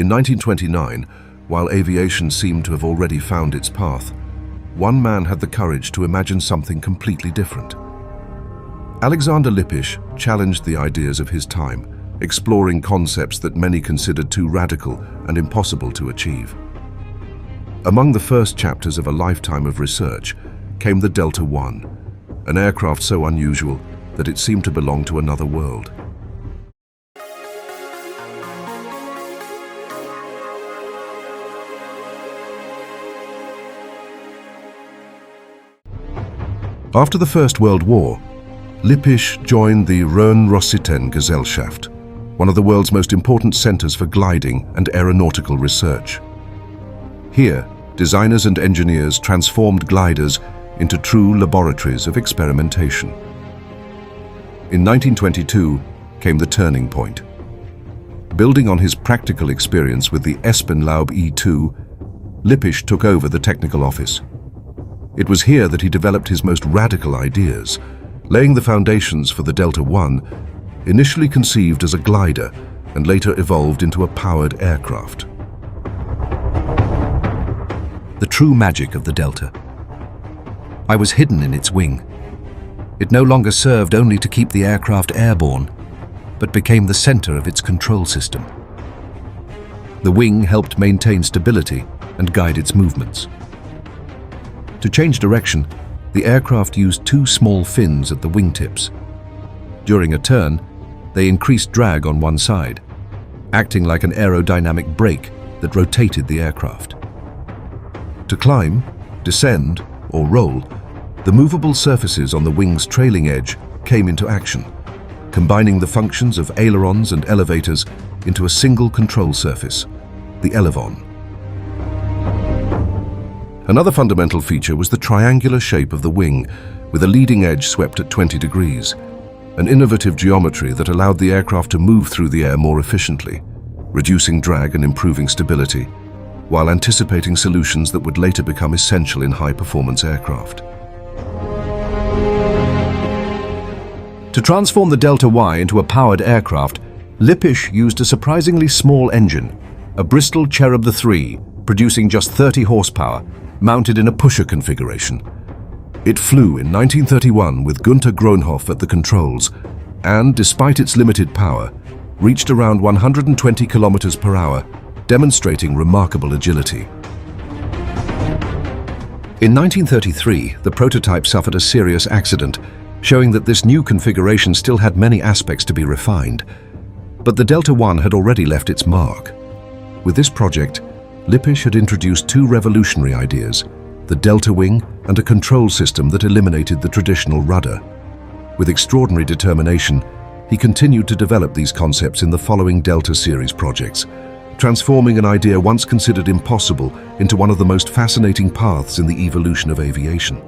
In 1929, while aviation seemed to have already found its path, one man had the courage to imagine something completely different. Alexander Lippisch challenged the ideas of his time, exploring concepts that many considered too radical and impossible to achieve. Among the first chapters of a lifetime of research came the Delta I, an aircraft so unusual that it seemed to belong to another world. After the First World War, Lippisch joined the Rhön-Rossitten-Gesellschaft, one of the world's most important centers for gliding and aeronautical research. Here, designers and engineers transformed gliders into true laboratories of experimentation. In 1922 came the turning point. Building on his practical experience with the Espenlaub E-2, Lippisch took over the technical office. It was here that he developed his most radical ideas, laying the foundations for the Delta I, initially conceived as a glider and later evolved into a powered aircraft. The true magic of the Delta. I was hidden in its wing. It no longer served only to keep the aircraft airborne, but became the center of its control system. The wing helped maintain stability and guide its movements. To change direction, the aircraft used two small fins at the wingtips. During a turn, they increased drag on one side, acting like an aerodynamic brake that rotated the aircraft. To climb, descend, or roll, the movable surfaces on the wing's trailing edge came into action, combining the functions of ailerons and elevators into a single control surface, the elevon. Another fundamental feature was the triangular shape of the wing, with a leading edge swept at 20 degrees, an innovative geometry that allowed the aircraft to move through the air more efficiently, reducing drag and improving stability, while anticipating solutions that would later become essential in high-performance aircraft. To transform the Delta I into a powered aircraft, Lippisch used a surprisingly small engine, a Bristol Cherub III, producing just 30 horsepower, mounted in a pusher configuration. It flew in 1931 with Günter Gronhoff at the controls and, despite its limited power, reached around 120 kilometers per hour, demonstrating remarkable agility. In 1933, the prototype suffered a serious accident, showing that this new configuration still had many aspects to be refined. But the Delta I had already left its mark. With this project, Lippisch had introduced two revolutionary ideas, the delta wing and a control system that eliminated the traditional rudder. With extraordinary determination, he continued to develop these concepts in the following Delta series projects, transforming an idea once considered impossible into one of the most fascinating paths in the evolution of aviation.